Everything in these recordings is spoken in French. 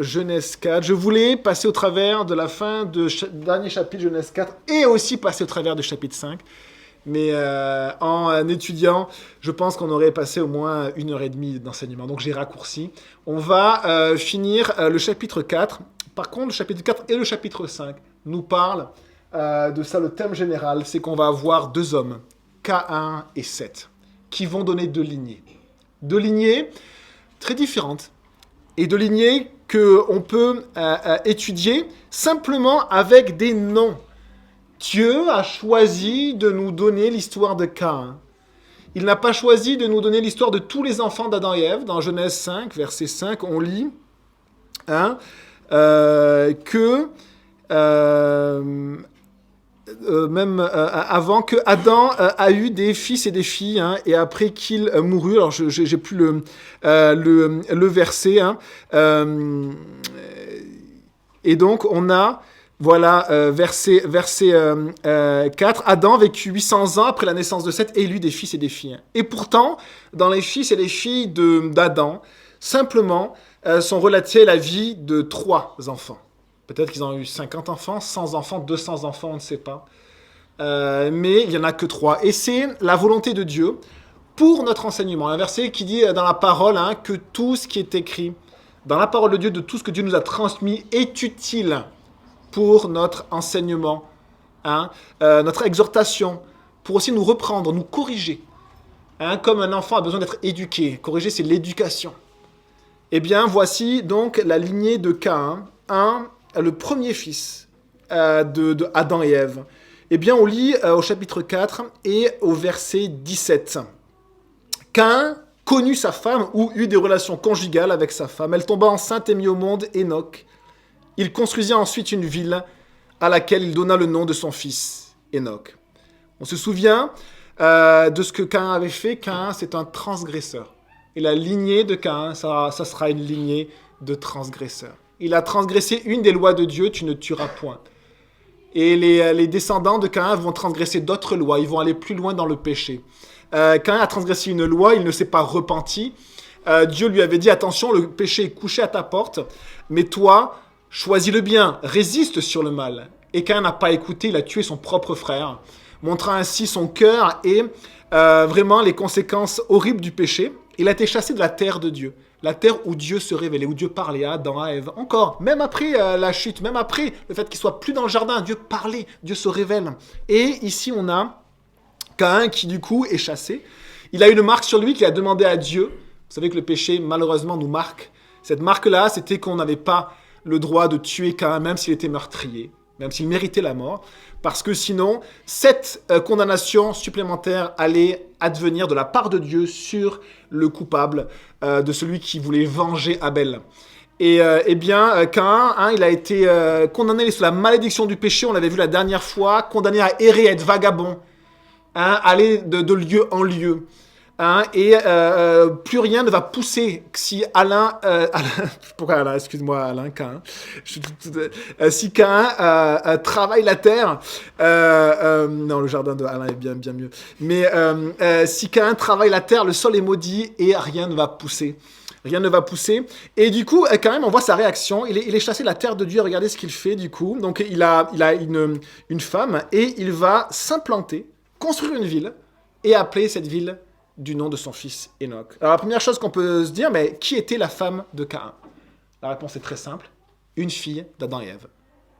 Genèse 4. Je voulais passer au travers de la fin du dernier chapitre Genèse 4 et aussi passer au travers du chapitre 5. Mais en étudiant, je pense qu'on aurait passé au moins 1 heure et demie d'enseignement. Donc j'ai raccourci. On va finir le chapitre 4. Par contre, le chapitre 4 et le chapitre 5 nous parlent de ça. Le thème général, c'est qu'on va avoir 2 hommes, Caïn et Seth, qui vont donner 2 lignées. 2 lignées très différentes. Et 2 lignées qu'on peut étudier simplement avec des noms. Dieu a choisi de nous donner l'histoire de Caïn. Il n'a pas choisi de nous donner l'histoire de tous les enfants d'Adam et Ève. Dans Genèse 5, verset 5, on lit que avant que Adam a eu des fils et des filles, et après qu'il mourut, alors j'ai plus le verset, et donc on a, voilà, verset 4, Adam vécut 800 ans après la naissance de Seth et il eut des fils et des filles. Et pourtant, dans les fils et les filles d'Adam, simplement, sont relatés à la vie de 3 enfants. Peut-être qu'ils ont eu 50 enfants, 100 enfants, 200 enfants, on ne sait pas. Mais il n'y en a que 3. Et c'est la volonté de Dieu pour notre enseignement. Un verset qui dit dans la parole que tout ce qui est écrit dans la parole de Dieu, de tout ce que Dieu nous a transmis, est utile pour notre enseignement, notre exhortation, pour aussi nous reprendre, nous corriger. Comme un enfant a besoin d'être éduqué. Corriger, c'est l'éducation. Eh bien, voici donc la lignée de Caïn, le premier fils de Adam et Ève. Eh bien, on lit au chapitre 4 et au verset 17. Caïn connut sa femme ou eut des relations conjugales avec sa femme. Elle tomba enceinte et mit au monde Enoch. Il construisit ensuite une ville à laquelle il donna le nom de son fils, Enoch. On se souvient de ce que Caïn avait fait. Caïn, c'est un transgresseur. Et la lignée de Caïn, ça sera une lignée de transgresseurs. Il a transgressé une des lois de Dieu, tu ne tueras point. Et les descendants de Caïn vont transgresser d'autres lois, ils vont aller plus loin dans le péché. Caïn a transgressé une loi, il ne s'est pas repenti. Dieu lui avait dit, attention, le péché est couché à ta porte, mais toi, choisis le bien, résiste sur le mal. Et Caïn n'a pas écouté, il a tué son propre frère, montrant ainsi son cœur et vraiment les conséquences horribles du péché. Il a été chassé de la terre de Dieu, la terre où Dieu se révélait, où Dieu parlait à Adam, à Ève. Encore, même après la chute, même après le fait qu'il soit plus dans le jardin, Dieu parlait, Dieu se révèle. Et ici, on a Caïn qui, du coup, est chassé. Il a une marque sur lui qu'il a demandé à Dieu. Vous savez que le péché, malheureusement, nous marque. Cette marque-là, c'était qu'on n'avait pas le droit de tuer Caïn, même s'il était meurtrier, même s'il méritait la mort, parce que sinon, cette condamnation supplémentaire allait advenir de la part de Dieu sur le coupable, de celui qui voulait venger Abel. Et eh bien, Caïn, il a été condamné sous la malédiction du péché, on l'avait vu la dernière fois, condamné à errer, à être vagabond, aller de lieu en lieu. Et plus rien ne va pousser si Alain pourquoi Alain, excuse-moi Alain, Caïn, si Caïn travaille la terre, non, le jardin de Alain est bien mieux, mais si Caïn travaille la terre, le sol est maudit et rien ne va pousser. Rien ne va pousser. Et du coup, quand même, on voit sa réaction. Il est chassé de la terre de Dieu. Regardez ce qu'il fait, du coup. Donc, il a une femme et il va s'implanter, construire une ville et appeler cette ville du nom de son fils Enoch. Alors, la première chose qu'on peut se dire, mais qui était la femme de Caïn? La réponse est très simple. Une fille d'Adam et Ève.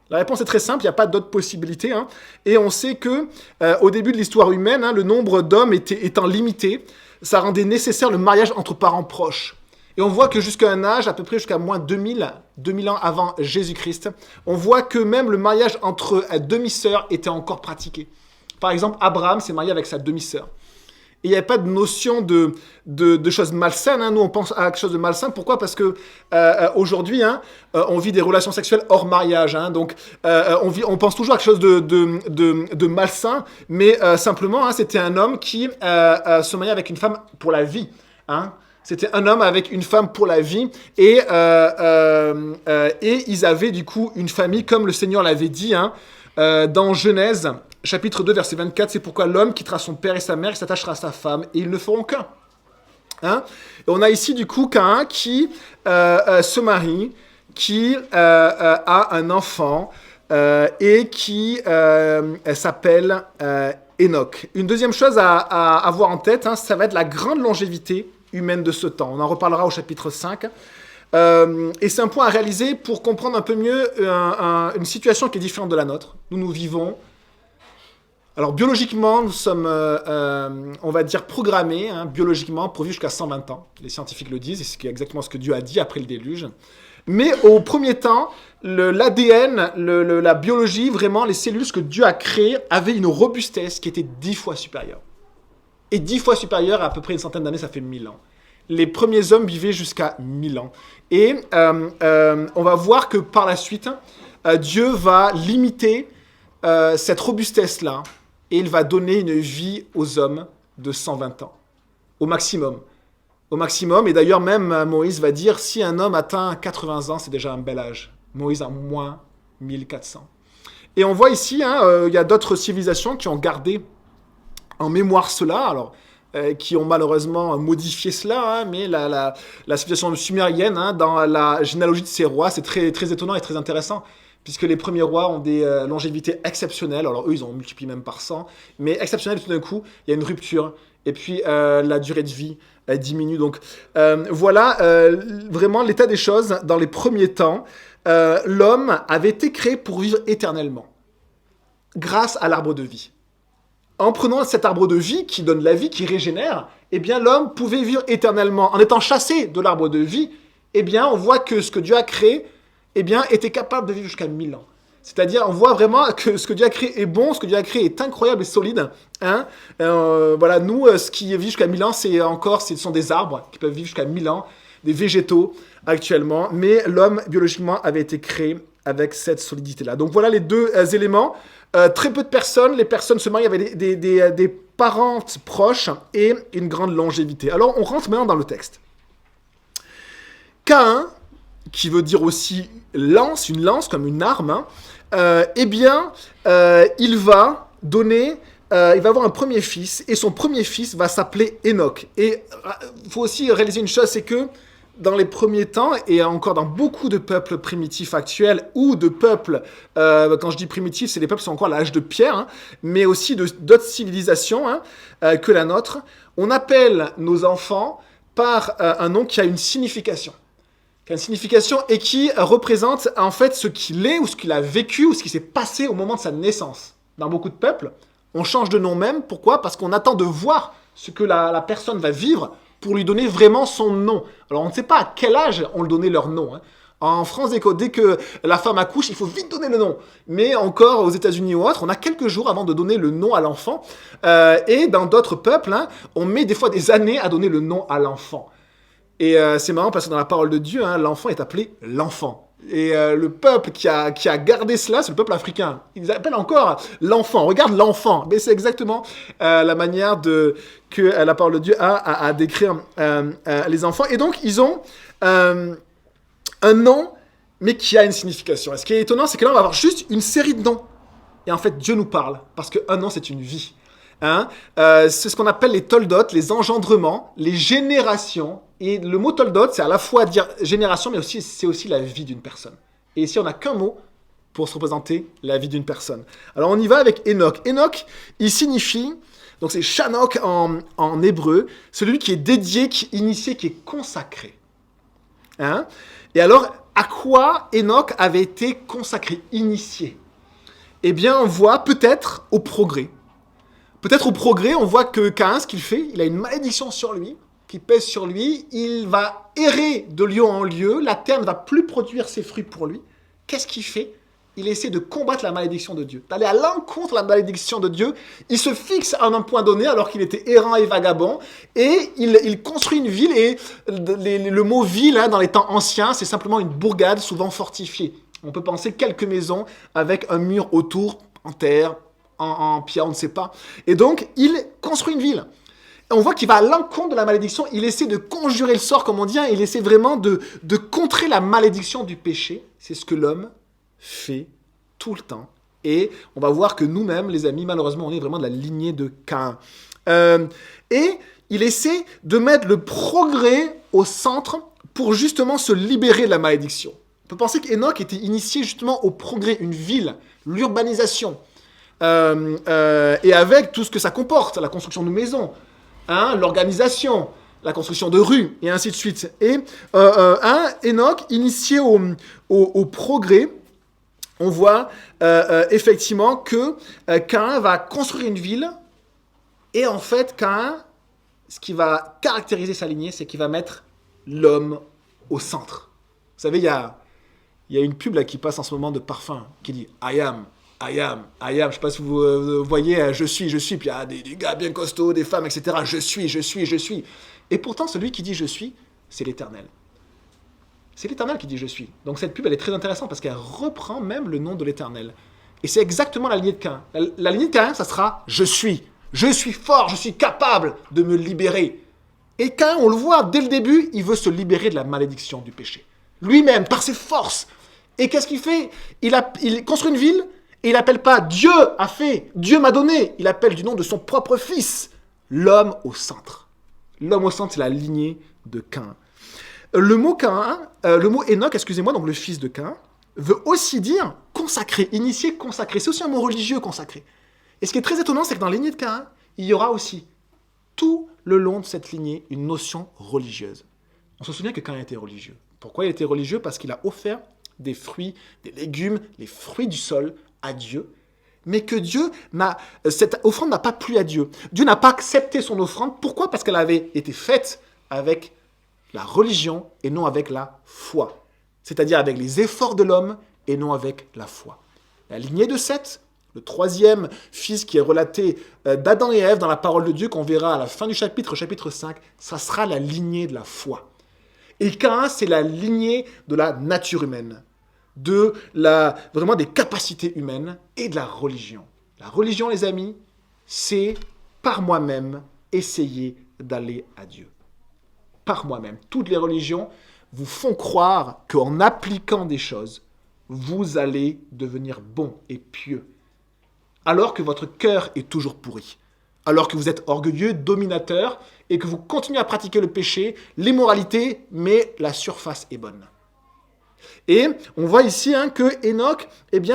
La réponse est très simple, il n'y a pas d'autre possibilité. Et on sait que, au début de l'histoire humaine, le nombre d'hommes étant limité, ça rendait nécessaire le mariage entre parents proches. Et on voit que jusqu'à un âge, à peu près jusqu'à moins 2000 ans avant Jésus-Christ, on voit que même le mariage entre demi-sœurs était encore pratiqué. Par exemple, Abraham s'est marié avec sa demi-sœur. Et il n'y avait pas de notion de choses malsaines. Nous, on pense à quelque chose de malsain. Pourquoi? Parce que aujourd'hui, on vit des relations sexuelles hors mariage. Donc, on pense toujours à quelque chose de malsain. Mais simplement, c'était un homme qui se mariait avec une femme pour la vie. C'était un homme avec une femme pour la vie. Et ils avaient du coup une famille, comme le Seigneur l'avait dit dans Genèse. Chapitre 2, verset 24, c'est pourquoi l'homme quittera son père et sa mère, il s'attachera à sa femme, et ils ne feront qu'un. Et on a ici, du coup, Caïn qui se marie, qui a un enfant et qui s'appelle Enoch. Une deuxième chose à avoir en tête, ça va être la grande longévité humaine de ce temps. On en reparlera au chapitre 5. Et c'est un point à réaliser pour comprendre un peu mieux une situation qui est différente de la nôtre. Nous vivons. Alors biologiquement, nous sommes, on va dire, programmés, biologiquement, pour vivre jusqu'à 120 ans. Les scientifiques le disent, et c'est exactement ce que Dieu a dit après le déluge. Mais au premier temps, l'ADN, la biologie, vraiment, les cellules que Dieu a créées avaient une robustesse qui était 10 fois supérieure. Et 10 fois supérieure, à peu près une centaine d'années, ça fait 1000 ans. Les premiers hommes vivaient jusqu'à 1000 ans. Et on va voir que par la suite, Dieu va limiter cette robustesse-là et il va donner une vie aux hommes de 120 ans, au maximum. Au maximum, et d'ailleurs même Moïse va dire, si un homme atteint 80 ans, c'est déjà un bel âge. Moïse a moins 1400. Et on voit ici, il y a d'autres civilisations qui ont gardé en mémoire cela, alors qui ont malheureusement modifié cela, mais la civilisation sumérienne, dans la généalogie de ces rois, c'est très, très étonnant et très intéressant, puisque les premiers rois ont des longévités exceptionnelles, alors eux ils ont multiplié même par 100, mais exceptionnelles tout d'un coup, il y a une rupture, et puis la durée de vie diminue. Donc voilà vraiment l'état des choses dans les premiers temps. L'homme avait été créé pour vivre éternellement, grâce à l'arbre de vie. En prenant cet arbre de vie qui donne la vie, qui régénère, eh bien l'homme pouvait vivre éternellement. En étant chassé de l'arbre de vie, eh bien on voit que ce que Dieu a créé, eh bien était capable de vivre jusqu'à 1000 ans. C'est-à-dire, on voit vraiment que ce que Dieu a créé est bon, ce que Dieu a créé est incroyable et solide. Voilà, nous, ce qui vit jusqu'à 1000 ans, ce sont des arbres qui peuvent vivre jusqu'à 1000 ans, des végétaux actuellement, mais l'homme, biologiquement, avait été créé avec cette solidité-là. Donc voilà les deux éléments. Très peu de personnes, les personnes se marient avec des parents proches et une grande longévité. Alors, on rentre maintenant dans le texte. Caïn, qui veut dire aussi lance, une lance comme une arme, il va avoir un premier fils, et son premier fils va s'appeler Enoch. Et il faut aussi réaliser une chose, c'est que dans les premiers temps, et encore dans beaucoup de peuples primitifs actuels, ou de peuples, quand je dis primitifs, c'est des peuples qui sont encore à l'âge de pierre, mais aussi d'autres civilisations que la nôtre, on appelle nos enfants par un nom qui a une signification. Et qui représente en fait ce qu'il est, ou ce qu'il a vécu, ou ce qui s'est passé au moment de sa naissance. Dans beaucoup de peuples, on change de nom même. Pourquoi ? Parce qu'on attend de voir ce que la personne va vivre pour lui donner vraiment son nom. Alors on ne sait pas à quel âge on lui donnait leur nom. En France, dès que la femme accouche, il faut vite donner le nom. Mais encore aux États-Unis ou autres, on a quelques jours avant de donner le nom à l'enfant. Et dans d'autres peuples, on met des fois des années à donner le nom à l'enfant. Et c'est marrant parce que dans la parole de Dieu, l'enfant est appelé l'enfant. Et le peuple qui a gardé cela, c'est le peuple africain. Ils appellent encore l'enfant. Regarde l'enfant. Mais c'est exactement la manière que la parole de Dieu a à décrire les enfants. Et donc, ils ont un nom, mais qui a une signification. Et ce qui est étonnant, c'est que là, on va avoir juste une série de noms. Et en fait, Dieu nous parle. Parce qu'un nom, c'est une vie. C'est ce qu'on appelle les toldotes, les engendrements, les générations. Et le mot toldot, c'est à la fois dire génération, mais c'est aussi la vie d'une personne. Et ici, on n'a qu'un mot pour se représenter la vie d'une personne. Alors, on y va avec Enoch. Enoch, il signifie, donc c'est Shanok en hébreu, celui qui est dédié, qui est initié, qui est consacré. Et alors, à quoi Enoch avait été consacré, initié ? Eh bien, on voit peut-être au progrès. Peut-être au progrès, on voit que Caïn, ce qu'il fait, il a une malédiction sur lui, qui pèse sur lui, il va errer de lieu en lieu, la terre ne va plus produire ses fruits pour lui. Qu'est-ce qu'il fait ? Il essaie de combattre la malédiction de Dieu, d'aller à l'encontre de la malédiction de Dieu. Il se fixe à un point donné, alors qu'il était errant et vagabond, et il construit une ville, et le mot ville, dans les temps anciens, c'est simplement une bourgade, souvent fortifiée. On peut penser quelques maisons avec un mur autour, en terre, en pierre, on ne sait pas. Et donc, il construit une ville. On voit qu'il va à l'encontre de la malédiction. Il essaie de conjurer le sort, comme on dit. Il essaie vraiment de contrer la malédiction du péché. C'est ce que l'homme fait tout le temps. Et on va voir que nous-mêmes, les amis, malheureusement, on est vraiment de la lignée de Caïn. Et il essaie de mettre le progrès au centre pour justement se libérer de la malédiction. peut penser qu'Enoch était initié justement au progrès, une ville, l'urbanisation, et avec tout ce que ça comporte, la construction de maisons, hein, l'organisation, la construction de rues, et ainsi de suite. Et Enoch, initié au progrès, on voit effectivement que Caïn va construire une ville, et en fait, Caïn, ce qui va caractériser sa lignée, c'est qu'il va mettre l'homme au centre. Vous savez, il y a une pub là, qui passe en ce moment de parfum, qui dit « I am ». Je sais pas si vous voyez, je suis, puis il y a des gars bien costauds, des femmes, etc. Je suis. Et pourtant, celui qui dit je suis, c'est l'Éternel. C'est l'Éternel qui dit je suis. Donc cette pub, elle est très intéressante parce qu'elle reprend même le nom de l'Éternel. Et c'est exactement la lignée de Caïn. La lignée de Caïn, ça sera je suis. Je suis fort, je suis capable de me libérer. Et Caïn, on le voit dès le début, il veut se libérer de la malédiction du péché. Lui-même, par ses forces. Et qu'est-ce qu'il fait ? Il construit une ville. Et il n'appelle pas Dieu a fait, Dieu m'a donné. Il appelle du nom de son propre fils. L'homme au centre. L'homme au centre, c'est la lignée de Caïn. Le mot Enoch, donc le fils de Caïn, veut aussi dire consacré, initié, consacré. C'est aussi un mot religieux, consacré. Et ce qui est très étonnant, c'est que dans la lignée de Caïn, il y aura aussi, tout le long de cette lignée, une notion religieuse. On se souvient que Caïn était religieux. Pourquoi il était religieux ? Parce qu'il a offert des fruits, des légumes, les fruits du sol, à Dieu, mais que cette offrande n'a pas plu à Dieu. Dieu n'a pas accepté son offrande. Pourquoi ? Parce qu'elle avait été faite avec la religion et non avec la foi. C'est-à-dire avec les efforts de l'homme et non avec la foi. La lignée de Seth, le troisième fils qui est relaté d'Adam et Ève dans la parole de Dieu, qu'on verra à la fin du chapitre 5, ça sera la lignée de la foi. Et Caïn, c'est la lignée de la nature humaine. Vraiment des capacités humaines et de la religion. La religion, les amis, c'est par moi-même essayer d'aller à Dieu. Par moi-même. Toutes les religions vous font croire qu'en appliquant des choses, vous allez devenir bon et pieux. Alors que votre cœur est toujours pourri. Alors que vous êtes orgueilleux, dominateur, et que vous continuez à pratiquer le péché, l'immoralité, mais la surface est bonne. Et on voit ici que Enoch,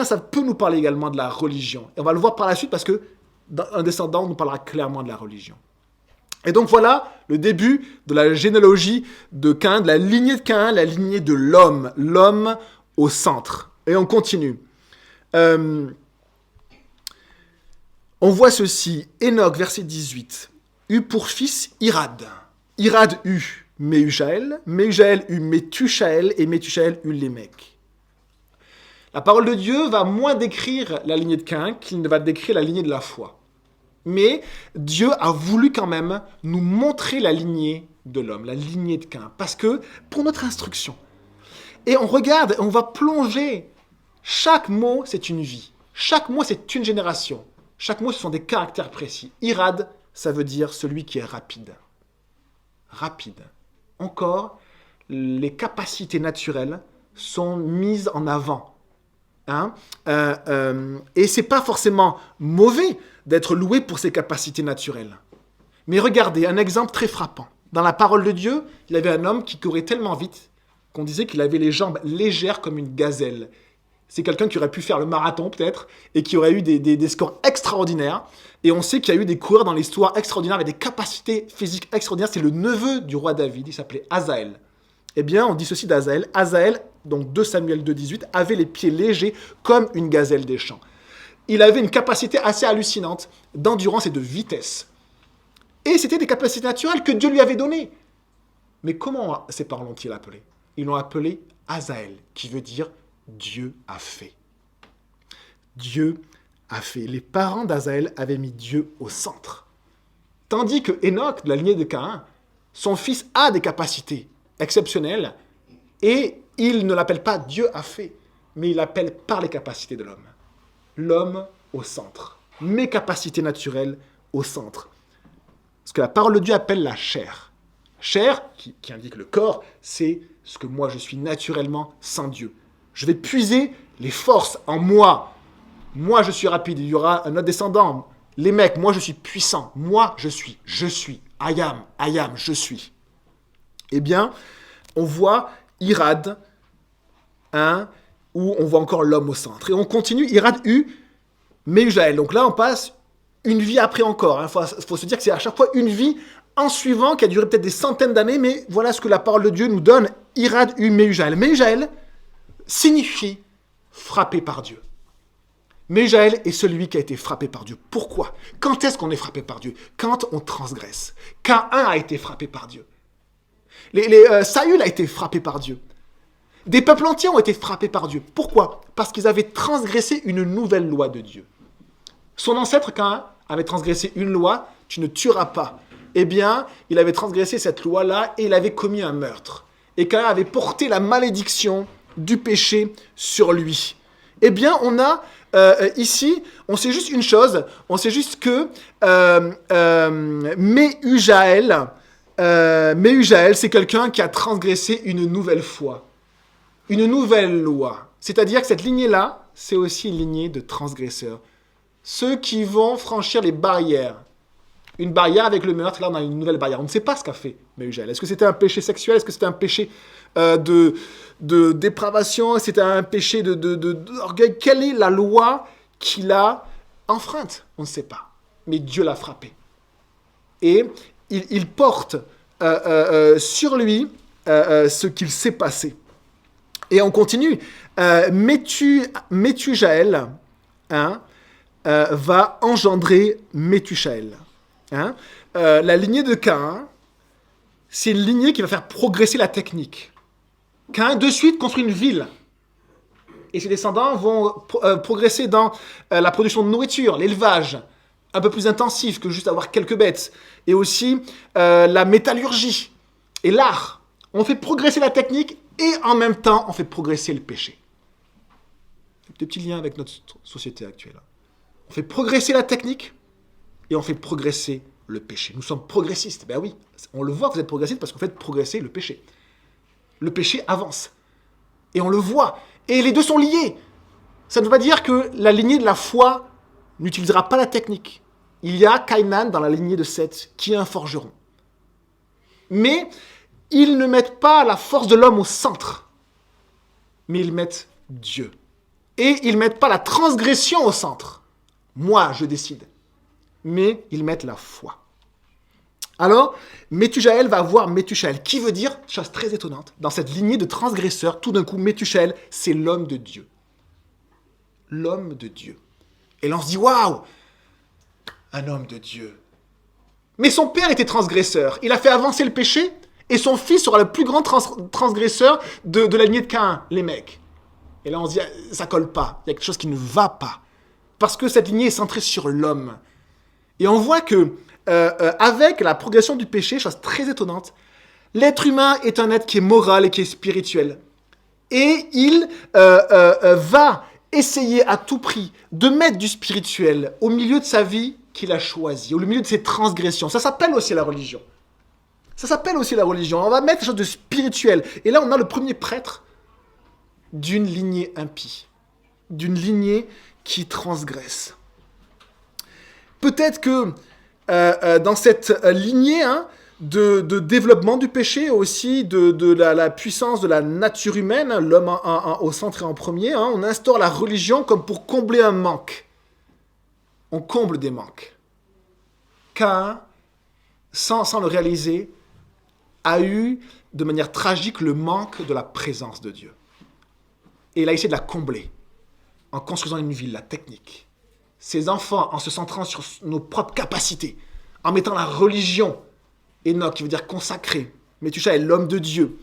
ça peut nous parler également de la religion. Et on va le voir par la suite parce qu'un descendant nous parlera clairement de la religion. Et donc voilà le début de la généalogie de Caïn, de la lignée de Caïn, la lignée de l'homme, l'homme au centre. Et on continue. On voit ceci, Enoch, verset 18, eut pour fils Irad. Irad eut Méhujaël eut Méthuchaël, et Méthuchaël eut Lémec. La parole de Dieu va moins décrire la lignée de Caïn qu'il ne va décrire la lignée de la foi. Mais Dieu a voulu quand même nous montrer la lignée de l'homme, la lignée de Caïn, parce que pour notre instruction. Et on regarde, on va plonger. Chaque mot, c'est une vie. Chaque mot, c'est une génération. Chaque mot, ce sont des caractères précis. Irad, ça veut dire celui qui est rapide. Rapide. Encore, les capacités naturelles sont mises en avant. Et c'est pas forcément mauvais d'être loué pour ses capacités naturelles. Mais regardez, un exemple très frappant. Dans la parole de Dieu, il y avait un homme qui courait tellement vite qu'on disait qu'il avait les jambes légères comme une gazelle. C'est quelqu'un qui aurait pu faire le marathon peut-être et qui aurait eu des scores extraordinaires. Et on sait qu'il y a eu des coureurs dans l'histoire extraordinaires avec des capacités physiques extraordinaires. C'est le neveu du roi David, il s'appelait Asaël. Eh bien, on dit ceci d'Asaël. Asaël, donc 2 Samuel 2,18, avait les pieds légers comme une gazelle des champs. Il avait une capacité assez hallucinante d'endurance et de vitesse. Et c'était des capacités naturelles que Dieu lui avait données. Mais comment ses parents l'ont-ils appelé ? Ils l'ont appelé Asaël, qui veut dire Dieu a fait. Dieu a fait. Les parents d'Asaël avaient mis Dieu au centre. Tandis que Enoch, de la lignée de Caïn, son fils a des capacités exceptionnelles et il ne l'appelle pas Dieu a fait, mais il l'appelle par les capacités de l'homme. L'homme au centre. Mes capacités naturelles au centre. Ce que la parole de Dieu appelle la chair. Chair, qui indique le corps, c'est ce que moi je suis naturellement sans Dieu. Je vais puiser les forces en moi. Moi, je suis rapide. Il y aura un autre descendant. Les mecs, moi, je suis puissant. Moi, je suis. I am, je suis. Eh bien, on voit Irad, hein, où on voit encore l'homme au centre. Et on continue, Irad U, Mehujael. Donc là, on passe une vie après encore. Il faut se dire que c'est à chaque fois une vie en suivant, qui a duré peut-être des centaines d'années, mais voilà ce que la parole de Dieu nous donne. Irad U, Mehujael. Mehujael signifie frappé par Dieu. Mehujael est celui qui a été frappé par Dieu. Pourquoi? Quand est-ce qu'on est frappé par Dieu? Quand on transgresse. Caïn a été frappé par Dieu. Saül a été frappé par Dieu. Des peuples entiers ont été frappés par Dieu. Pourquoi? Parce qu'ils avaient transgressé une nouvelle loi de Dieu. Son ancêtre, Caïn, avait transgressé une loi, tu ne tueras pas. Eh bien, il avait transgressé cette loi-là et il avait commis un meurtre. Et Caïn avait porté la malédiction du péché sur lui. Eh bien, on a ici, on sait juste une chose, on sait juste que Mehujael, c'est quelqu'un qui a transgressé une nouvelle foi, une nouvelle loi. C'est-à-dire que cette lignée-là, c'est aussi une lignée de transgresseurs. Ceux qui vont franchir les barrières. Une barrière avec le meurtre, là on a une nouvelle barrière. On ne sait pas ce qu'a fait Mehujael. Est-ce que c'était un péché sexuel? Est-ce que c'était un péché de dépravation? C'était un péché d'orgueil? Quelle est la loi qu'il a enfreinte? On ne sait pas. Mais Dieu l'a frappé. Et il porte sur lui ce qu'il s'est passé. Et on continue. Methujael va engendrer Méthuchaël. La lignée de Caïn, c'est une lignée qui va faire progresser la technique. Caïn, de suite, construit une ville. Et ses descendants vont progresser dans la production de nourriture, l'élevage, un peu plus intensif que juste avoir quelques bêtes. Et aussi la métallurgie et l'art. On fait progresser la technique et en même temps, on fait progresser le péché. Des petits liens avec notre société actuelle. On fait progresser la technique et on fait progresser le péché. Nous sommes progressistes. Ben oui, on le voit que vous êtes progressistes parce que vous faites progresser le péché. Le péché avance. Et on le voit. Et les deux sont liés. Ça ne veut pas dire que la lignée de la foi n'utilisera pas la technique. Il y a Caïnan dans la lignée de Seth qui est un forgeron. Mais ils ne mettent pas la force de l'homme au centre. Mais ils mettent Dieu. Et ils ne mettent pas la transgression au centre. Moi, je décide. Mais ils mettent la foi. Alors, Methujaël va voir Méthuchaël, qui veut dire, chose très étonnante, dans cette lignée de transgresseurs, tout d'un coup, Méthuchaël, c'est l'homme de Dieu. L'homme de Dieu. Et là, on se dit, waouh, un homme de Dieu. Mais son père était transgresseur. Il a fait avancer le péché, et son fils sera le plus grand transgresseur de la lignée de Caïn, les mecs. Et là, on se dit, ça colle pas. Il y a quelque chose qui ne va pas. Parce que cette lignée est centrée sur l'homme. Et on voit que, avec la progression du péché, chose très étonnante, l'être humain est un être qui est moral et qui est spirituel. Et il va essayer à tout prix de mettre du spirituel au milieu de sa vie qu'il a choisi, au milieu de ses transgressions. Ça s'appelle aussi la religion. Ça s'appelle aussi la religion. On va mettre quelque chose de spirituel. Et là, on a le premier prêtre d'une lignée impie, d'une lignée qui transgresse. Peut-être que dans cette lignée de développement du péché, aussi de la puissance de la nature humaine, l'homme au centre et en premier, on instaure la religion comme pour combler un manque. On comble des manques. Caïn, sans le réaliser, a eu de manière tragique le manque de la présence de Dieu. Et il a essayé de la combler en construisant une ville, la technique. Ses enfants, en se centrant sur nos propres capacités, en mettant la religion, Enoch, qui veut dire consacré, Méthuchaël est l'homme de Dieu.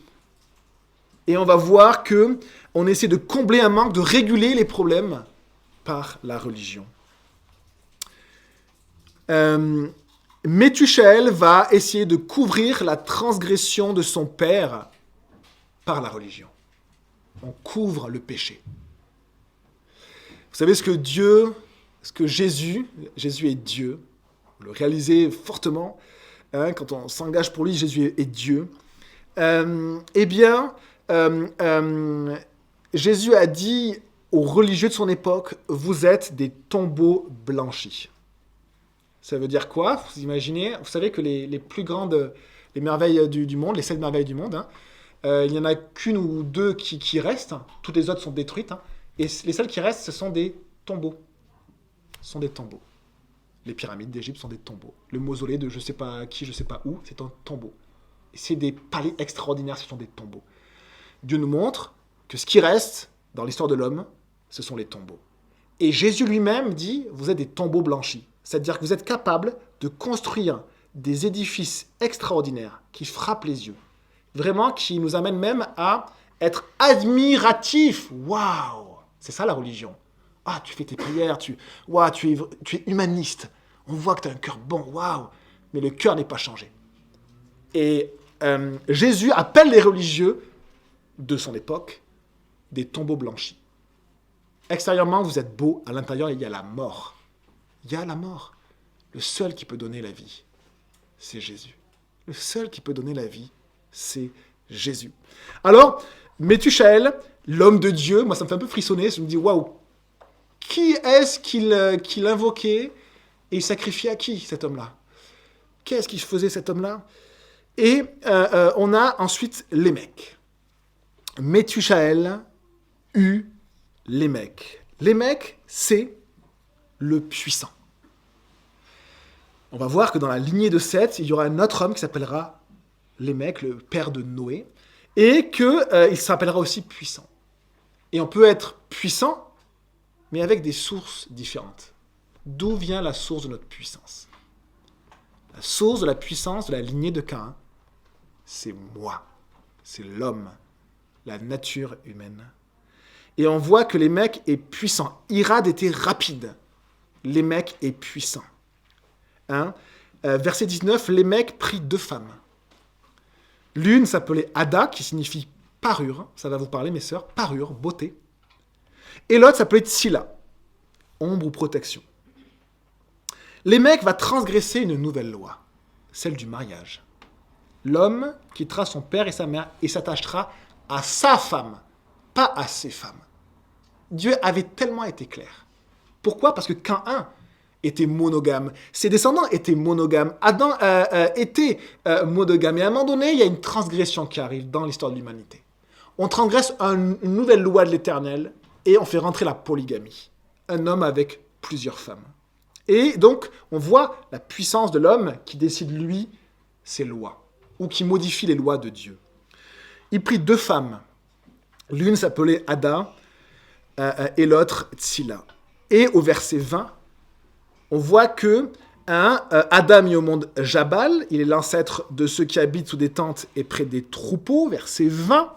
Et on va voir que on essaie de combler un manque, de réguler les problèmes par la religion. Méthuchaël va essayer de couvrir la transgression de son père par la religion. On couvre le péché. Vous savez ce que Jésus est Dieu. Vous le réalisez fortement. Quand on s'engage pour lui, Jésus est Dieu. Jésus a dit aux religieux de son époque, vous êtes des tombeaux blanchis. Ça veut dire quoi? Vous imaginez, vous savez que les plus grandes, les merveilles du monde, les 7 merveilles du monde, Il n'y en a qu'une ou deux qui restent. Toutes les autres sont détruites. Et les seules qui restent, ce sont des tombeaux. Ce sont des tombeaux. Les pyramides d'Égypte sont des tombeaux. Le mausolée de je ne sais pas qui, je ne sais pas où, c'est un tombeau. Et c'est des palais extraordinaires, ce sont des tombeaux. Dieu nous montre que ce qui reste dans l'histoire de l'homme, ce sont les tombeaux. Et Jésus lui-même dit, vous êtes des tombeaux blanchis. C'est-à-dire que vous êtes capables de construire des édifices extraordinaires qui frappent les yeux. Vraiment, qui nous amènent même à être admiratifs. Waouh! C'est ça la religion. Ah, tu fais tes prières, tu es humaniste. On voit que tu as un cœur bon, waouh! Mais le cœur n'est pas changé. Et Jésus appelle les religieux de son époque des tombeaux blanchis. Extérieurement, vous êtes beau, à l'intérieur, il y a la mort. Il y a la mort. Le seul qui peut donner la vie, c'est Jésus. Le seul qui peut donner la vie, c'est Jésus. Alors, Méthusaël, l'homme de Dieu, moi ça me fait un peu frissonner, je me dis, waouh, qui est-ce qu'il invoquait et il sacrifiait à qui, cet homme-là? Qu'est-ce qu'il faisait, cet homme-là? Et on a ensuite Lémec. Méthusaël eut Lémec. Lémec, c'est le puissant. On va voir que dans la lignée de Seth, il y aura un autre homme qui s'appellera Lémec, le père de Noé, et qu'il s'appellera aussi puissant. Et on peut être puissant, mais avec des sources différentes. D'où vient la source de notre puissance? La source de la puissance de la lignée de Caïn, c'est moi, c'est l'homme, la nature humaine. Et on voit que Lémec est puissant. Irad était rapide. Lémec est puissant. Verset 19, Lémec prit 2 femmes. L'une s'appelait Ada, qui signifie parure. Ça va vous parler, mes sœurs. Parure, beauté. Et l'autre s'appelait Tsila, ombre ou protection. Lémec va transgresser une nouvelle loi, celle du mariage. L'homme quittera son père et sa mère et s'attachera à sa femme, pas à ses femmes. Dieu avait tellement été clair. Pourquoi? Parce que Caïn était monogame. Ses descendants étaient monogames. Adam était monogame. Et à un moment donné, il y a une transgression qui arrive dans l'histoire de l'humanité. On transgresse une nouvelle loi de l'Éternel et on fait rentrer la polygamie. Un homme avec plusieurs femmes. Et donc, on voit la puissance de l'homme qui décide, lui, ses lois, ou qui modifie les lois de Dieu. Il prit 2 femmes. L'une s'appelait Ada et l'autre Tsila. Et au verset 20, on voit que Ada mit au monde Jabal, il est l'ancêtre de ceux qui habitent sous des tentes et près des troupeaux, verset 20.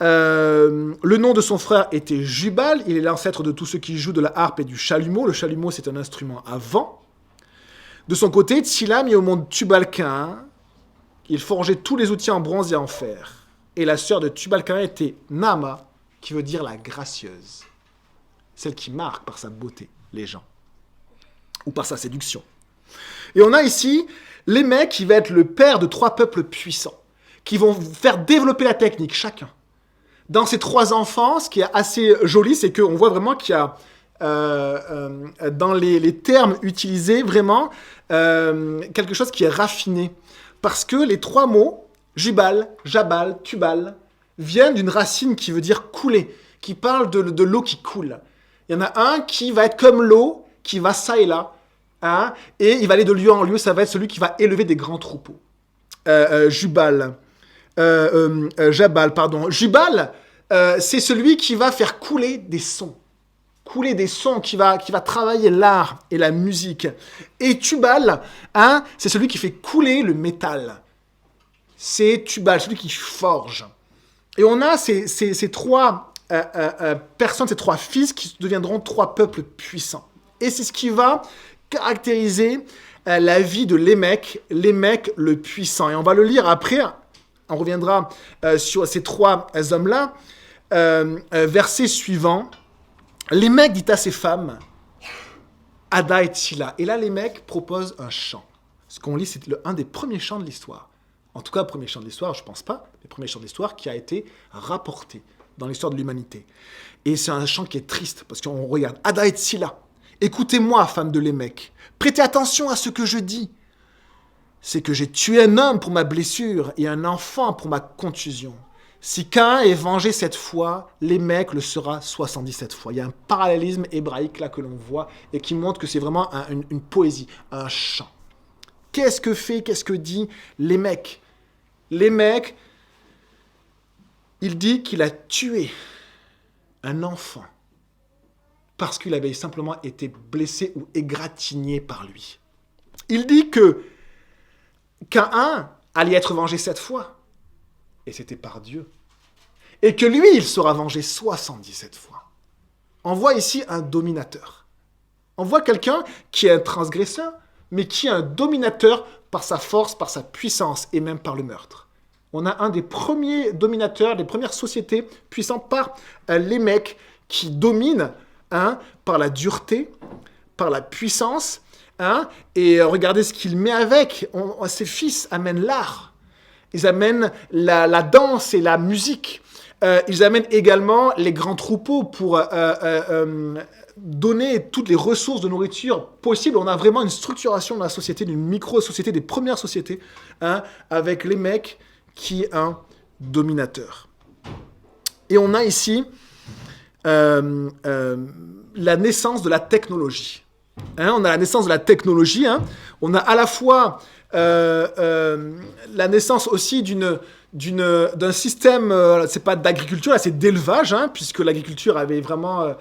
Le nom de son frère était Jubal, il est l'ancêtre de tous ceux qui jouent de la harpe et du chalumeau. Le chalumeau, c'est un instrument à vent. De son côté, Tsila mit au monde Tubal-Caïn, il forgeait tous les outils en bronze et en fer. Et la sœur de Tubal-Caïn était Naama, qui veut dire la gracieuse, celle qui marque par sa beauté les gens, ou par sa séduction. Et on a ici Lémec qui va être le père de 3 peuples puissants, qui vont faire développer la technique, chacun. Dans ces 3 enfants, ce qui est assez joli, c'est qu'on voit vraiment qu'il y a, dans les termes utilisés, vraiment quelque chose qui est raffiné. Parce que les 3 mots, Jubal, Jabal, Tubal, viennent d'une racine qui veut dire couler, qui parle de l'eau qui coule. Il y en a un qui va être comme l'eau, qui va ça et là, et il va aller de lieu en lieu, ça va être celui qui va élever des grands troupeaux. Jubal, c'est celui qui va faire couler des sons, qui va travailler l'art et la musique. Et Tubal, c'est celui qui fait couler le métal. C'est Tubal, celui qui forge. Et on a ces 3 personnes, ces 3 fils qui deviendront 3 peuples puissants. Et c'est ce qui va caractériser la vie de Lémec le puissant. Et on va le lire après, on reviendra sur ces 3 hommes-là. Verset suivant, Lémec dit à ses femmes, Ada et Tsila. Et là, Lémec propose un chant. Ce qu'on lit, c'est un des premiers chants de l'histoire. En tout cas, le premier chant de l'histoire, je ne pense pas, le premier chant de l'histoire qui a été rapporté dans l'histoire de l'humanité. Et c'est un chant qui est triste, parce qu'on regarde, Ada et Tsila, écoutez-moi, femme de Lémec, prêtez attention à ce que je dis. C'est que j'ai tué un homme pour ma blessure et un enfant pour ma contusion. Si Caïn est vengé 7 fois, Lémec le sera 77 fois. Il y a un parallélisme hébraïque là que l'on voit et qui montre que c'est vraiment une poésie, un chant. Qu'est-ce que dit Lémec? Lémec, il dit qu'il a tué un enfant parce qu'il avait simplement été blessé ou égratigné par lui. Il dit que Caïn allait être vengé 7 fois. Et c'était par Dieu. Et que lui, il sera vengé 77 fois. On voit ici un dominateur. On voit quelqu'un qui est un transgresseur, mais qui est un dominateur par sa force, par sa puissance, et même par le meurtre. On a un des premiers dominateurs, des premières sociétés puissantes par Lémec, qui domine par la dureté, par la puissance, et regardez ce qu'il met avec. Ses fils amènent l'art. Ils amènent la danse et la musique. Ils amènent également les grands troupeaux pour donner toutes les ressources de nourriture possibles. On a vraiment une structuration de la société, d'une micro-société, des premières sociétés, avec Lémec qui est un dominateur. Et on a ici la naissance de la technologie. On a la naissance de la technologie. On a à la fois la naissance aussi d'un système, c'est pas d'agriculture, là, c'est d'élevage, puisque l'agriculture avait vraiment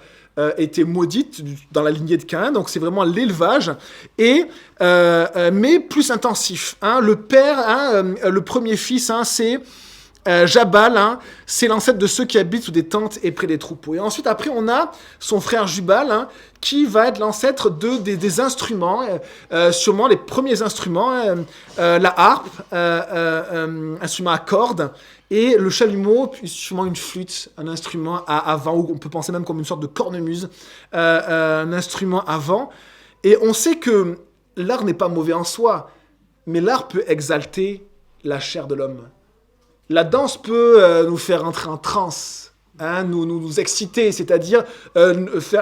été maudite dans la lignée de Caïn, donc c'est vraiment l'élevage, mais plus intensif. Le père, le premier fils, c'est Jabal, c'est l'ancêtre de ceux qui habitent sous des tentes et près des troupeaux. Et ensuite, après, on a son frère Jubal, qui va être l'ancêtre des instruments, sûrement les premiers instruments, la harpe, instrument à cordes, et le chalumeau, sûrement une flûte, un instrument à vent, ou on peut penser même comme une sorte de cornemuse, un instrument à vent. Et on sait que l'art n'est pas mauvais en soi, mais l'art peut exalter la chair de l'homme. La danse peut nous faire entrer en transe, nous exciter, c'est-à-dire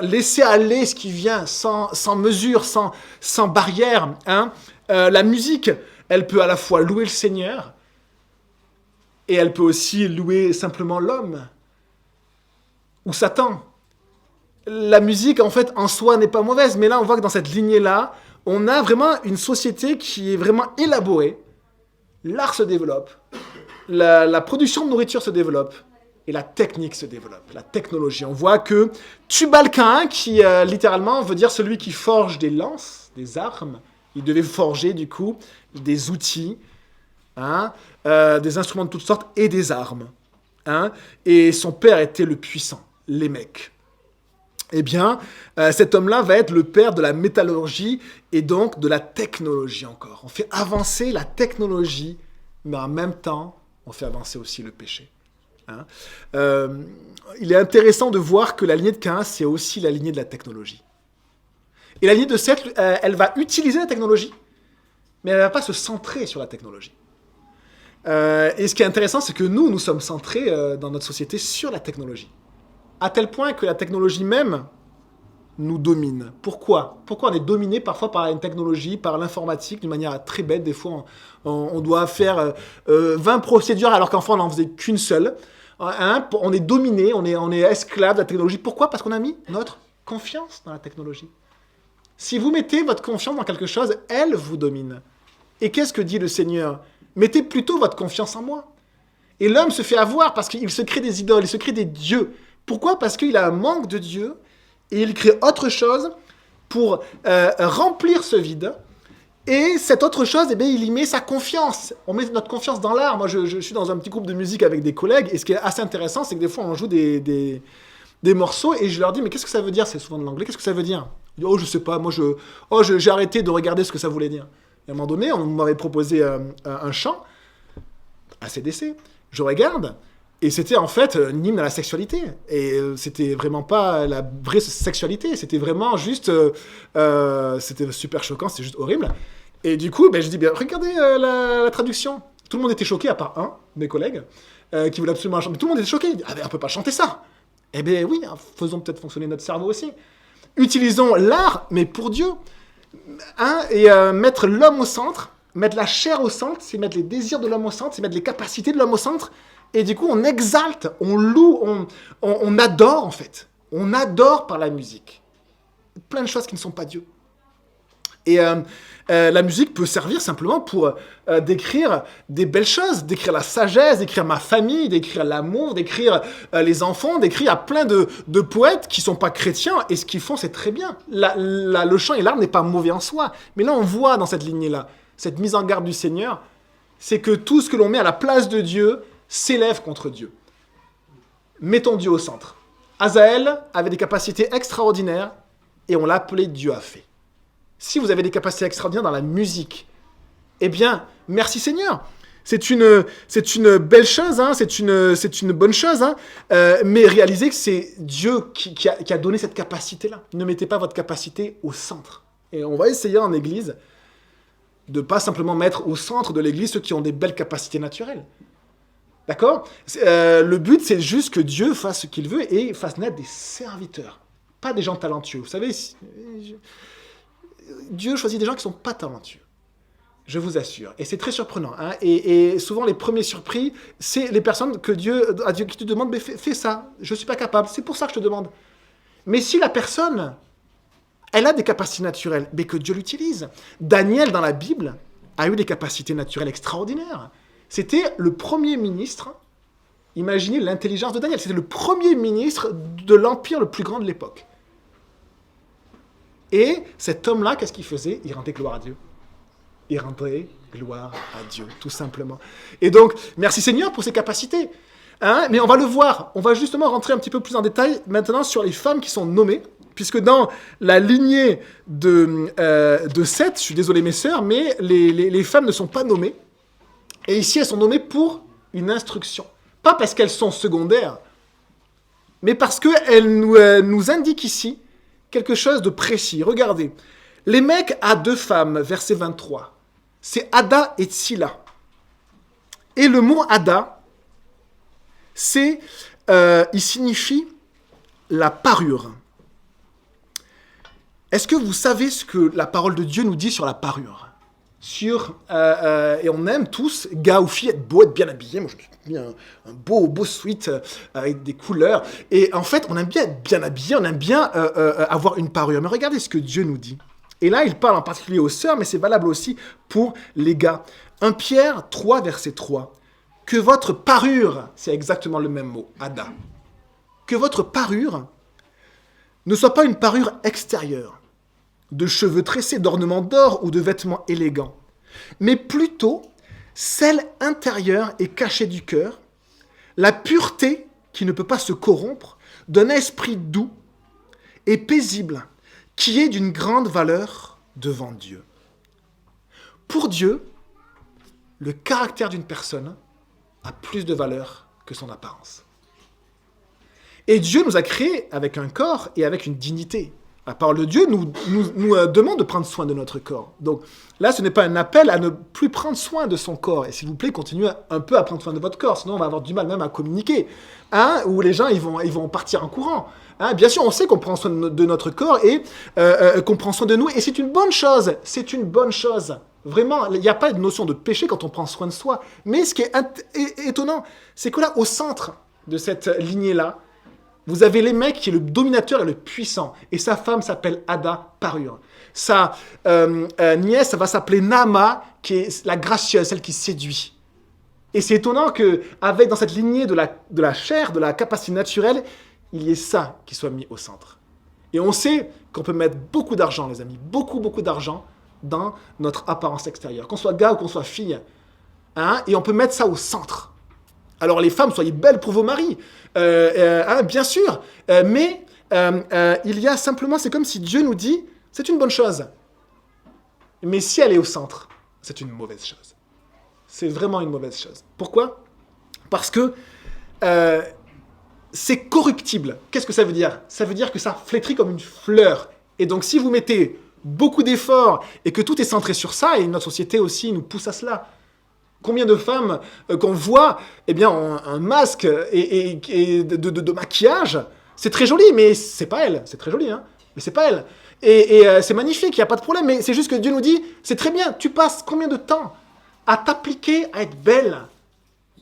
laisser aller ce qui vient sans mesure, sans barrière. La musique, elle peut à la fois louer le Seigneur et elle peut aussi louer simplement l'homme ou Satan. La musique, en fait, en soi, n'est pas mauvaise, mais là, on voit que dans cette lignée-là, on a vraiment une société qui est vraiment élaborée. L'art se développe. La production de nourriture se développe et la technique se développe, la technologie. On voit que Tubal-Caïn, qui littéralement veut dire celui qui forge des lances, des armes, il devait forger du coup des outils, des instruments de toutes sortes et des armes. Et son père était le puissant, Lémec. Eh bien, cet homme-là va être le père de la métallurgie et donc de la technologie encore. On fait avancer la technologie, mais en même temps, on fait avancer aussi le péché. Il est intéressant de voir que la lignée de Caïn, c'est aussi la lignée de la technologie. Et la lignée de Seth, elle va utiliser la technologie, mais elle ne va pas se centrer sur la technologie. Et ce qui est intéressant, c'est que nous sommes centrés dans notre société sur la technologie. À tel point que la technologie même nous domine. Pourquoi on est dominé parfois par une technologie, par l'informatique, d'une manière très bête. Des fois, on doit faire 20 procédures alors qu'enfant, on n'en faisait qu'une seule. On est dominé, on est esclave de la technologie. Pourquoi ? Parce qu'on a mis notre confiance dans la technologie. Si vous mettez votre confiance dans quelque chose, elle vous domine. Et qu'est-ce que dit le Seigneur ? Mettez plutôt votre confiance en moi. Et l'homme se fait avoir parce qu'il se crée des idoles, il se crée des dieux. Pourquoi ? Parce qu'il a un manque de Dieu et il crée autre chose pour remplir ce vide. Et cette autre chose, il y met sa confiance. On met notre confiance dans l'art. Moi, je suis dans un petit groupe de musique avec des collègues et ce qui est assez intéressant, c'est que des fois, on joue des morceaux et je leur dis, mais qu'est-ce que ça veut dire ? C'est souvent de l'anglais. Qu'est-ce que ça veut dire ? Ils disent, je sais pas. Moi, j'ai arrêté de regarder ce que ça voulait dire. Et à un moment donné, on m'avait proposé un chant, AC/DC. Je regarde. Et c'était en fait un hymne à la sexualité. Et c'était vraiment pas la vraie sexualité. C'était vraiment juste... c'était super choquant, c'était juste horrible. Et du coup, je dis, regardez la traduction. Tout le monde était choqué, à part un de mes collègues, qui voulait absolument chanter. Tout le monde était choqué. Il dit, on peut pas chanter ça. Eh bien oui, faisons peut-être fonctionner notre cerveau aussi. Utilisons l'art, mais pour Dieu. Et mettre l'homme au centre, mettre la chair au centre, c'est mettre les désirs de l'homme au centre, c'est mettre les capacités de l'homme au centre. Et du coup, on exalte, on loue, on adore en fait. On adore par la musique. Plein de choses qui ne sont pas Dieu. Et la musique peut servir simplement pour décrire des belles choses, décrire la sagesse, décrire ma famille, décrire l'amour, décrire les enfants, décrire à plein de poètes qui ne sont pas chrétiens, et ce qu'ils font, c'est très bien. Le chant et l'art n'est pas mauvais en soi. Mais là, on voit dans cette lignée-là, cette mise en garde du Seigneur, c'est que tout ce que l'on met à la place de Dieu s'élève contre Dieu. Mettons Dieu au centre. Azaël avait des capacités extraordinaires, et on l'appelait Dieu a fait. Si vous avez des capacités extraordinaires dans la musique, eh bien, merci Seigneur. C'est une belle chose, hein, c'est une bonne chose, hein, mais réalisez que c'est Dieu qui a donné cette capacité-là. Ne mettez pas votre capacité au centre. Et on va essayer en Église de ne pas simplement mettre au centre de l'Église ceux qui ont des belles capacités naturelles. D'accord ? Le but, c'est juste que Dieu fasse ce qu'il veut et fasse naître des serviteurs, pas des gens talentueux. Vous savez, Dieu choisit des gens qui ne sont pas talentueux. Je vous assure. Et c'est très surprenant. Hein. Et souvent, les premiers surpris, c'est les personnes à Dieu qui te demandent, mais fais ça, je ne suis pas capable, c'est pour ça que je te demande. Mais si la personne, elle a des capacités naturelles, mais que Dieu l'utilise. Daniel, dans la Bible, a eu des capacités naturelles extraordinaires. C'était le premier ministre, imaginez l'intelligence de Daniel, c'était le premier ministre de l'empire le plus grand de l'époque. Et cet homme-là, qu'est-ce qu'il faisait ? Il rendait gloire à Dieu. Il rendait gloire à Dieu, tout simplement. Et donc, merci Seigneur pour ses capacités. Hein ? Mais on va le voir. On va justement rentrer un petit peu plus en détail maintenant sur les femmes qui sont nommées, puisque dans la lignée de Seth, je suis désolé mes sœurs, mais les femmes ne sont pas nommées. Et ici, elles sont nommées pour une instruction. Pas parce qu'elles sont secondaires, mais parce qu'elles nous indiquent ici quelque chose de précis. Regardez, les mecs à 2 femmes, verset 23, c'est Ada et Tsila. Et le mot Ada, il signifie la parure. Est-ce que vous savez ce que la parole de Dieu nous dit sur la parure ? Et on aime tous, gars ou filles, être beau, être bien habillé. Moi, je me suis mis un beau sweat avec des couleurs. Et en fait, on aime bien être bien habillé, on aime bien avoir une parure. Mais regardez ce que Dieu nous dit. Et là, il parle en particulier aux sœurs, mais c'est valable aussi pour les gars. 1 Pierre 3, verset 3. Que votre parure, c'est exactement le même mot, Ada. Que votre parure ne soit pas une parure extérieure, de cheveux tressés, d'ornements d'or ou de vêtements élégants, mais plutôt celle intérieure et cachée du cœur, la pureté qui ne peut pas se corrompre, d'un esprit doux et paisible, qui est d'une grande valeur devant Dieu. Pour Dieu, le caractère d'une personne a plus de valeur que son apparence. Et Dieu nous a créés avec un corps et avec une dignité. La parole de Dieu nous demande de prendre soin de notre corps. Donc là, ce n'est pas un appel à ne plus prendre soin de son corps. Et s'il vous plaît, continuez un peu à prendre soin de votre corps, sinon on va avoir du mal même à communiquer. Hein, où les gens ils vont partir en courant. Hein, bien sûr, on sait qu'on prend soin de notre corps et qu'on prend soin de nous. Et c'est une bonne chose. C'est une bonne chose. Vraiment, il n'y a pas de notion de péché quand on prend soin de soi. Mais ce qui est étonnant, c'est que là, au centre de cette lignée-là, vous avez les mecs qui est le dominateur et le puissant. Et sa femme s'appelle Ada, parure. Sa nièce, ça va s'appeler Naama, qui est la gracieuse, celle qui séduit. Et c'est étonnant qu'avec dans cette lignée de la chair, de la capacité naturelle, il y ait ça qui soit mis au centre. Et on sait qu'on peut mettre beaucoup d'argent, les amis, beaucoup d'argent dans notre apparence extérieure. Qu'on soit gars ou qu'on soit fille. Hein, et on peut mettre ça au centre. Alors les femmes, soyez belles pour vos maris, bien sûr, mais il y a simplement, c'est comme si Dieu nous dit, c'est une bonne chose, mais si elle est au centre, c'est une mauvaise chose. C'est vraiment une mauvaise chose. Pourquoi ? Parce que c'est corruptible. Qu'est-ce que ça veut dire ? Ça veut dire que ça flétrit comme une fleur. Et donc si vous mettez beaucoup d'efforts et que tout est centré sur ça, et notre société aussi nous pousse à cela. Combien de femmes qu'on voit, eh bien, ont un masque et de maquillage, c'est très joli, mais c'est pas elle. C'est très joli, hein, mais c'est pas elle. Et c'est magnifique, il n'y a pas de problème, mais c'est juste que Dieu nous dit, c'est très bien, tu passes combien de temps à t'appliquer à être belle,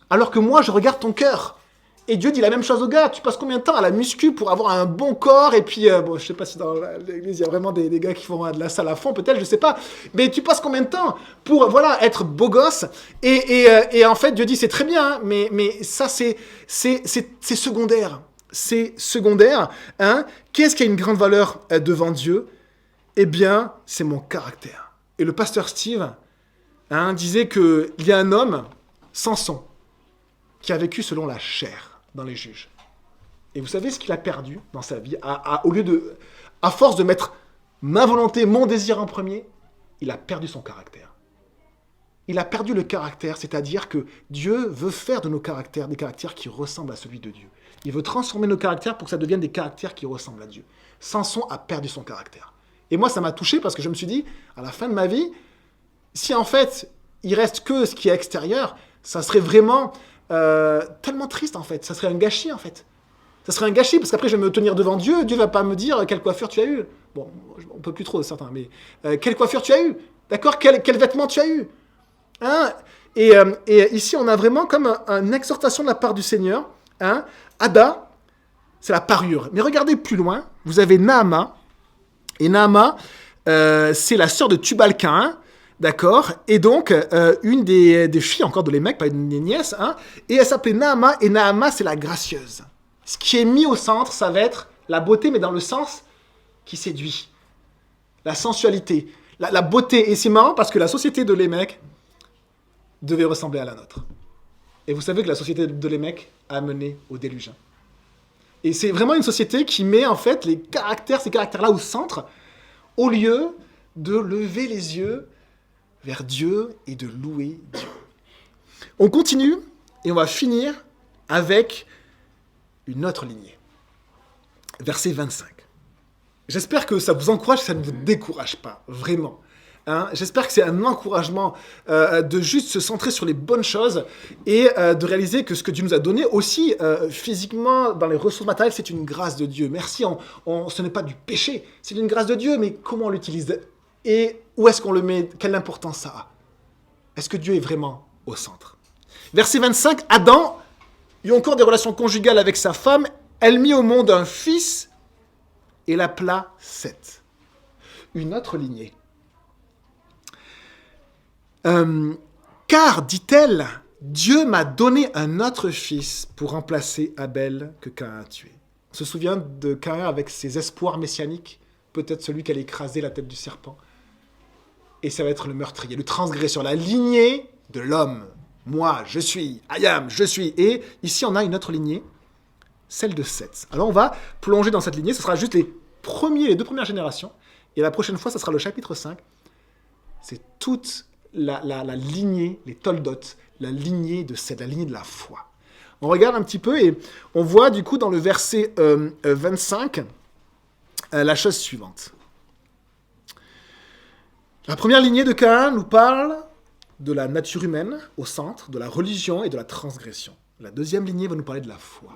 Alors que moi, je regarde ton cœur. Et Dieu dit la même chose aux gars. Tu passes combien de temps à la muscu pour avoir un bon corps? Et puis, bon, je sais pas si dans l'église, il y a vraiment des gars qui font de la salle à fond, peut-être, je sais pas. Mais tu passes combien de temps pour, voilà, être beau gosse? Et en fait, Dieu dit, c'est très bien, hein, mais ça, c'est secondaire. C'est secondaire. Hein. Qu'est-ce qui a une grande valeur devant Dieu? Eh bien, c'est mon caractère. Et le pasteur Steve disait qu'il y a un homme, Samson, qui a vécu selon la chair dans les Juges. Et vous savez ce qu'il a perdu dans sa vie à force de mettre ma volonté, mon désir en premier, il a perdu son caractère. Il a perdu le caractère, c'est-à-dire que Dieu veut faire de nos caractères des caractères qui ressemblent à celui de Dieu. Il veut transformer nos caractères pour que ça devienne des caractères qui ressemblent à Dieu. Samson a perdu son caractère. Et moi, ça m'a touché parce que je me suis dit, à la fin de ma vie, si en fait, il reste que ce qui est extérieur, ça serait vraiment tellement triste en fait. Ça serait un gâchis en fait. Ça serait un gâchis parce qu'après je vais me tenir devant Dieu. Dieu va pas me dire quelle coiffure tu as eu. Bon, on peut plus trop certains, mais quelle coiffure tu as eu. D'accord, quel vêtement tu as eu. Hein. Et ici on a vraiment comme une exhortation de la part du Seigneur. Hein. Ada, c'est la parure. Mais regardez plus loin, vous avez Naama. Et Naama, c'est la sœur de Tubal-Caïn. D'accord. Et donc, une des filles encore de Lémec, pas une des nièces, et elle s'appelait Naama, et Naama, c'est la gracieuse. Ce qui est mis au centre, ça va être la beauté, mais dans le sens qui séduit. La sensualité, la beauté. Et c'est marrant parce que la société de Lémec devait ressembler à la nôtre. Et vous savez que la société de Lémec a mené au déluge. Et c'est vraiment une société qui met en fait ces caractères-là au centre, au lieu de lever les yeux vers Dieu et de louer Dieu. On continue et on va finir avec une autre lignée. Verset 25. J'espère que ça vous encourage, que ça ne vous décourage pas, vraiment. J'espère que c'est un encouragement de juste se centrer sur les bonnes choses et de réaliser que ce que Dieu nous a donné aussi physiquement dans les ressources matérielles, c'est une grâce de Dieu. Merci, ce n'est pas du péché, c'est une grâce de Dieu, mais comment on l'utilise et où est-ce qu'on le met? Quelle importance ça a? Est-ce que Dieu est vraiment au centre? Verset 25, Adam eut encore des relations conjugales avec sa femme. Elle mit au monde un fils et l'appela Seth. Une autre lignée. Car, dit-elle, Dieu m'a donné un autre fils pour remplacer Abel que Caïn a tué. On se souvient de Caïn avec ses espoirs messianiques, peut-être celui qui allait écraser la tête du serpent. Et ça va être le meurtrier, le transgresseur, la lignée de l'homme. Moi, je suis, je suis. Et ici, on a une autre lignée, celle de Seth. Alors, on va plonger dans cette lignée. Ce sera juste les deux premières générations. Et la prochaine fois, ce sera le chapitre 5. C'est toute la lignée, les toldotes, la lignée de Seth, la lignée de la foi. On regarde un petit peu et on voit du coup dans le verset 25 la chose suivante. La première lignée de Caïn nous parle de la nature humaine au centre, de la religion et de la transgression. La deuxième lignée va nous parler de la foi.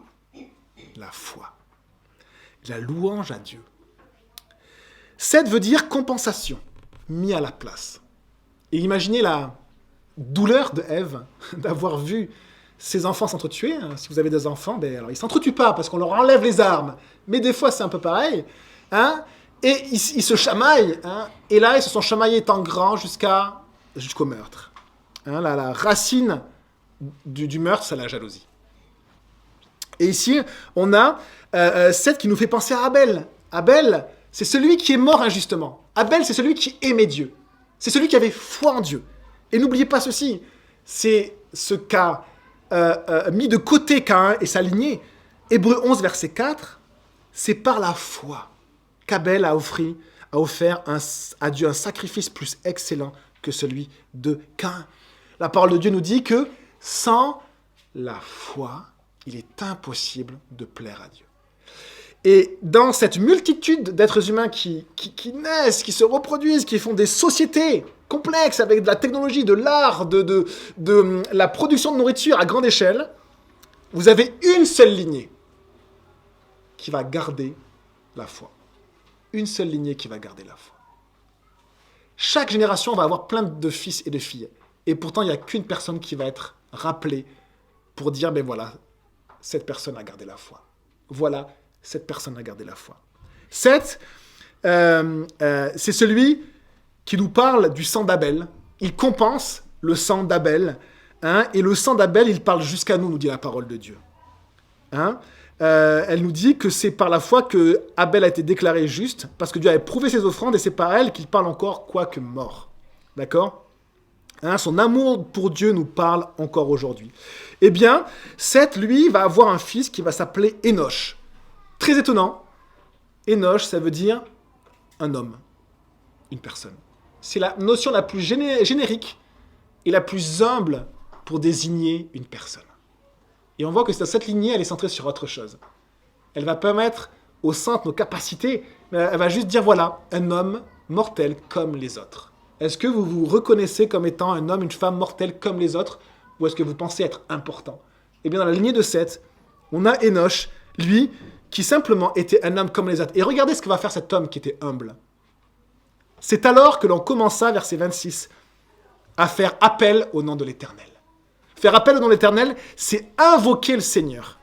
La foi. La louange à Dieu. Seth veut dire compensation, mis à la place. Et imaginez la douleur de Ève d'avoir vu ses enfants s'entretuer. Si vous avez des enfants, alors ils ne s'entretuent pas parce qu'on leur enlève les armes. Mais des fois, c'est un peu pareil. Et ils se chamaillent. Et là, ils se sont chamaillés étant grands jusqu'au meurtre. La racine du meurtre, c'est la jalousie. Et ici, on a Seth qui nous fait penser à Abel. Abel, c'est celui qui est mort injustement. Abel, c'est celui qui aimait Dieu. C'est celui qui avait foi en Dieu. Et n'oubliez pas ceci, c'est ce qu'a mis de côté Caïn et sa lignée. Hébreux 11, verset 4, c'est par la foi qu'Abel a offert à Dieu un sacrifice plus excellent que celui de Caïn. La parole de Dieu nous dit que sans la foi, il est impossible de plaire à Dieu. Et dans cette multitude d'êtres humains qui naissent, qui se reproduisent, qui font des sociétés complexes avec de la technologie, de l'art, de la production de nourriture à grande échelle, vous avez une seule lignée qui va garder la foi. Une seule lignée qui va garder la foi. Chaque génération va avoir plein de fils et de filles. Et pourtant, il n'y a qu'une personne qui va être rappelée pour dire, ben voilà, cette personne a gardé la foi. Voilà, cette personne a gardé la foi. 7, c'est celui qui nous parle du sang d'Abel. Il compense le sang d'Abel. Hein, et le sang d'Abel, il parle jusqu'à nous dit la parole de Dieu. Hein, elle nous dit que c'est par la foi que Abel a été déclaré juste, parce que Dieu avait prouvé ses offrandes, et c'est par elle qu'il parle encore quoique mort. D'accord ? Hein, son amour pour Dieu nous parle encore aujourd'hui. Eh bien, Seth, lui, va avoir un fils qui va s'appeler Énoch. Très étonnant. Énoch, ça veut dire un homme, une personne. C'est la notion la plus générique et la plus humble pour désigner une personne. Et on voit que cette lignée, elle est centrée sur autre chose. Elle va permettre au saint nos capacités, mais elle va juste dire, voilà, un homme mortel comme les autres. Est-ce que vous vous reconnaissez comme étant un homme, une femme mortelle comme les autres, ou est-ce que vous pensez être important ? Eh bien, dans la lignée de Seth, on a Énoch, lui, qui simplement était un homme comme les autres. Et regardez ce que va faire cet homme qui était humble. C'est alors que l'on commença, verset 26, à faire appel au nom de l'Éternel. Faire appel au nom de l'Éternel, c'est invoquer le Seigneur.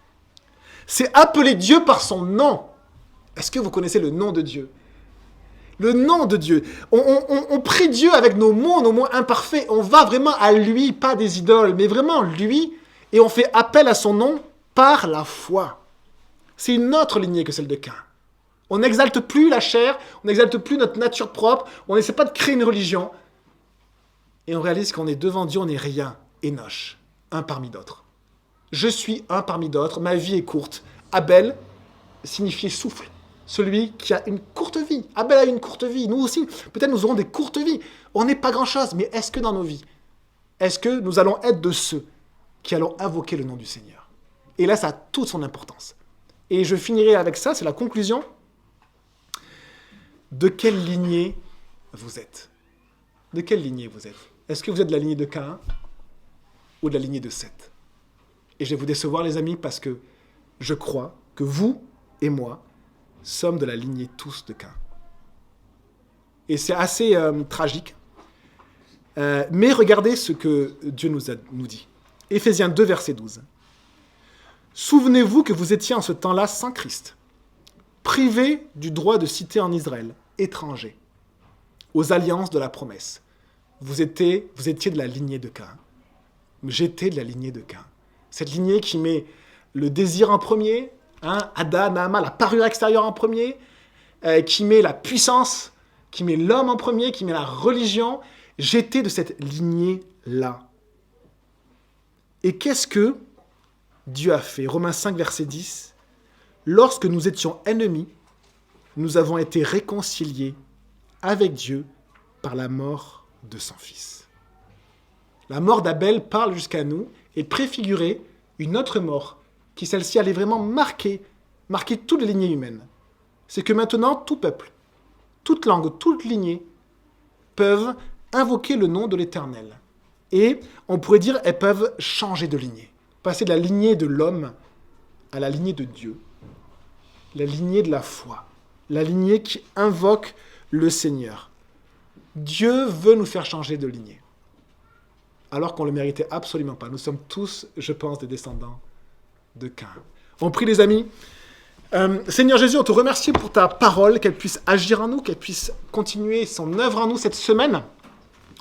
C'est appeler Dieu par son nom. Est-ce que vous connaissez le nom de Dieu ? Le nom de Dieu. On prie Dieu avec nos mots imparfaits. On va vraiment à lui, pas des idoles, mais vraiment lui. Et on fait appel à son nom par la foi. C'est une autre lignée que celle de Caïn. On n'exalte plus la chair, on n'exalte plus notre nature propre, on n'essaie pas de créer une religion. Et on réalise qu'on est devant Dieu, on n'est rien. Énoch, un parmi d'autres. Je suis un parmi d'autres, ma vie est courte. Abel signifiait souffle. Celui qui a une courte vie. Abel a une courte vie. Nous aussi, peut-être nous aurons des courtes vies. On n'est pas grand-chose, mais est-ce que dans nos vies, est-ce que nous allons être de ceux qui allons invoquer le nom du Seigneur ? Et là, ça a toute son importance. Et je finirai avec ça, c'est la conclusion. De quelle lignée vous êtes ? De quelle lignée vous êtes ? Est-ce que vous êtes de la lignée de Caïn ou de la lignée de Seth ? Et je vais vous décevoir, les amis, parce que je crois que vous et moi sommes de la lignée tous de Caïn. Et c'est assez tragique. Mais regardez ce que Dieu nous dit. Éphésiens 2, verset 12. Souvenez-vous que vous étiez en ce temps-là sans Christ, privés du droit de cité en Israël, étrangers, aux alliances de la promesse. Vous étiez de la lignée de Caïn. J'étais de la lignée de Caïn. Cette lignée qui met le désir en premier, Adam, Naama, la parure extérieure en premier, qui met la puissance, qui met l'homme en premier, qui met la religion. J'étais de cette lignée-là. Et qu'est-ce que Dieu a fait ? Romains 5, verset 10. Lorsque nous étions ennemis, nous avons été réconciliés avec Dieu par la mort de son Fils. La mort d'Abel parle jusqu'à nous et préfigurait une autre mort qui, celle-ci, allait vraiment marquer toute la lignée humaine. C'est que maintenant, tout peuple, toute langue, toute lignée peuvent invoquer le nom de l'Éternel. Et on pourrait dire, elles peuvent changer de lignée. Passer de la lignée de l'homme à la lignée de Dieu. La lignée de la foi. La lignée qui invoque le Seigneur. Dieu veut nous faire changer de lignée. Alors qu'on ne le méritait absolument pas. Nous sommes tous, je pense, des descendants de Caïn. On prie, les amis. Seigneur Jésus, on te remercie pour ta parole, qu'elle puisse agir en nous, qu'elle puisse continuer son œuvre en nous cette semaine.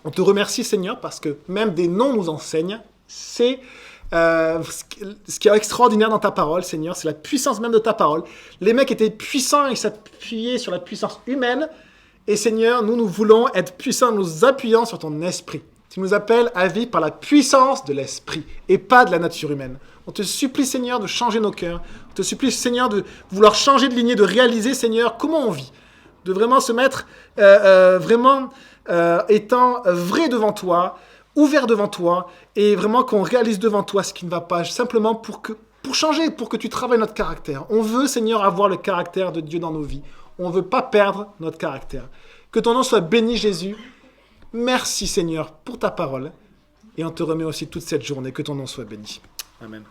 On te remercie, Seigneur, parce que même des noms nous enseignent. C'est ce qui est extraordinaire dans ta parole, Seigneur, c'est la puissance même de ta parole. Les mecs étaient puissants, ils s'appuyaient sur la puissance humaine. Et Seigneur, nous voulons être puissants en nous appuyant sur ton esprit. Tu nous appelles à vivre par la puissance de l'esprit et pas de la nature humaine. On te supplie, Seigneur, de changer nos cœurs. On te supplie, Seigneur, de vouloir changer de lignée, de réaliser, Seigneur, comment on vit. De vraiment se mettre, étant vrai devant toi, ouvert devant toi, et vraiment qu'on réalise devant toi ce qui ne va pas, simplement pour changer, pour que tu travailles notre caractère. On veut, Seigneur, avoir le caractère de Dieu dans nos vies. On ne veut pas perdre notre caractère. Que ton nom soit béni, Jésus. Merci, Seigneur, pour ta parole. Et on te remet aussi toute cette journée. Que ton nom soit béni. Amen.